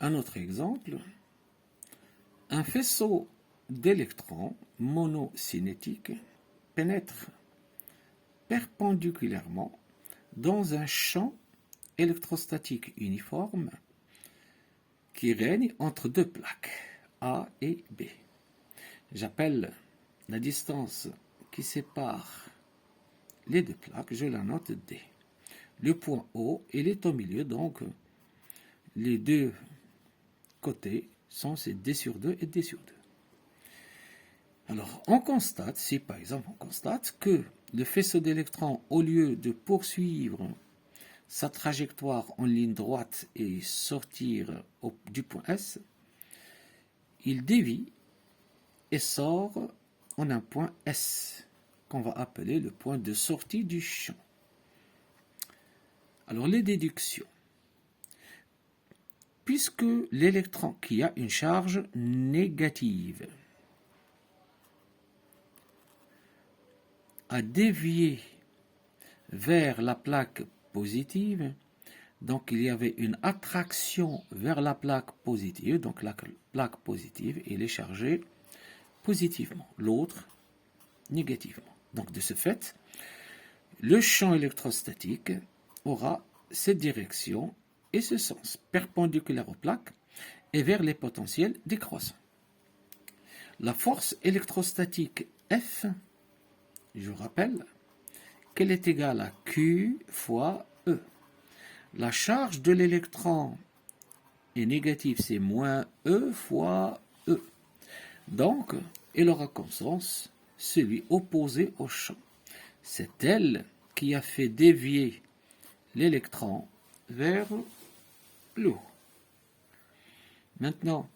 Un autre exemple, un faisceau d'électrons monocinétiques pénètre perpendiculairement dans un champ électrostatique uniforme qui règne entre deux plaques, A et B. J'appelle la distance qui sépare les deux plaques, je la note D. Le point O, il est au milieu, donc les deux côtés sont ces D sur 2 et D sur 2. Alors, on constate, si par exemple on constate que le faisceau d'électrons, au lieu de poursuivre sa trajectoire en ligne droite et sortir du point S, il dévie et sort en un point S, qu'on va appeler le point de sortie du champ. Alors, les déductions. Puisque l'électron qui a une charge négative a dévié vers la plaque positive, donc il y avait une attraction vers la plaque positive, donc la plaque positive, elle est chargée positivement, l'autre négativement. Donc de ce fait, le champ électrostatique aura cette direction et ce sens, perpendiculaire aux plaques et vers les potentiels décroissants. La force électrostatique F, je rappelle, qu'elle est égale à Q fois E. La charge de l'électron est négative, c'est moins E fois E. Donc, elle aura comme sens celui opposé au champ. C'est elle qui a fait dévier l'électron vers le haut. Maintenant,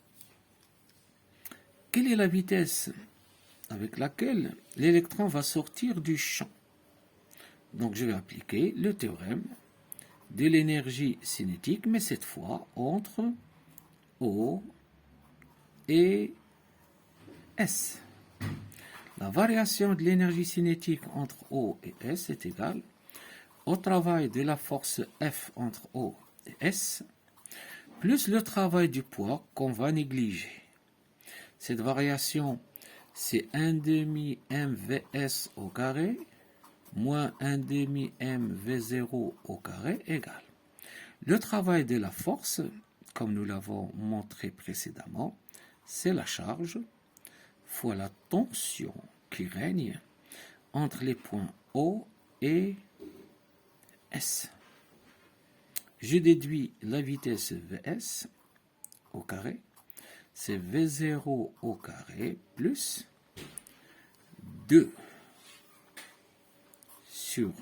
quelle est la vitesse avec laquelle l'électron va sortir du champ? Donc je vais appliquer le théorème de l'énergie cinétique, mais cette fois entre O et S. La variation de l'énergie cinétique entre O et S est égale au travail de la force F entre O et S, plus le travail du poids qu'on va négliger. Cette variation, c'est 1 demi mvs au carré moins 1 demi mv0 au carré égale le travail de la force, comme nous l'avons montré précédemment, c'est la charge fois la tension qui règne entre les points O et S. Je déduis la vitesse Vs au carré, c'est V0 au carré plus 2 sur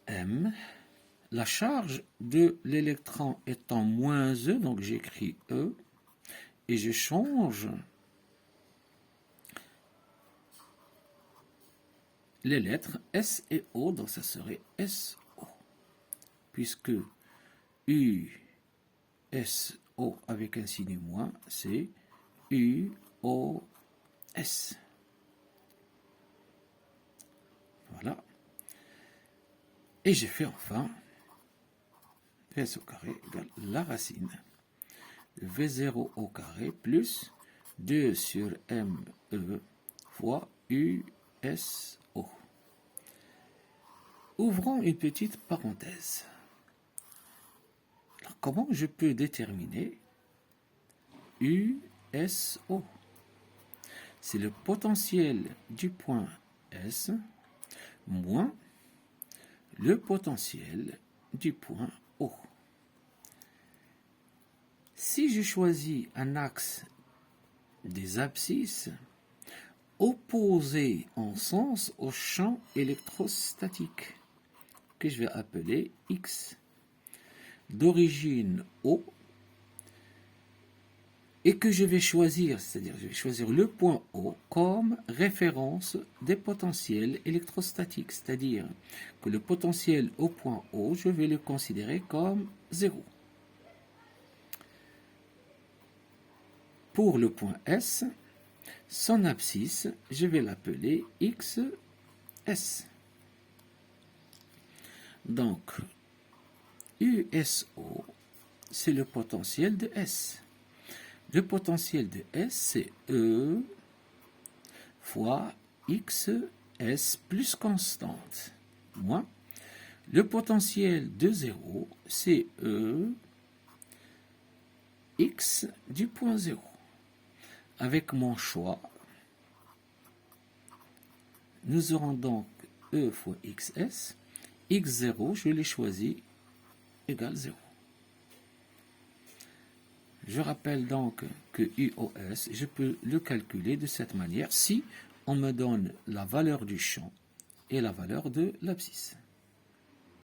M. La charge de l'électron étant moins E, donc j'écris E, et je change les lettres S et O, donc ça serait SO, puisque U, SO avec un signe moins, c'est UOS. Voilà. Et j'ai fait enfin Vs au carré égale la racine V0 au carré plus 2 sur ME fois USO. Ouvrons une petite parenthèse. Alors, comment je peux déterminer USO? C'est le potentiel du point S moins le potentiel du point O. Si je choisis un axe des abscisses opposé en sens au champ électrostatique, que je vais appeler X, d'origine O, et que je vais choisir, c'est-à-dire je vais choisir le point O comme référence des potentiels électrostatiques, c'est-à-dire que le potentiel au point O, je vais le considérer comme 0. Pour le point S, son abscisse, je vais l'appeler XS. Donc, USO c'est le potentiel de S. Le potentiel de S, c'est E fois XS plus constante, moins le potentiel de 0, c'est E X du point 0. Avec mon choix, nous aurons donc E fois XS. X0, je l'ai choisi, égale 0. Je rappelle donc que UOS, je peux le calculer de cette manière si on me donne la valeur du champ et la valeur de l'abscisse.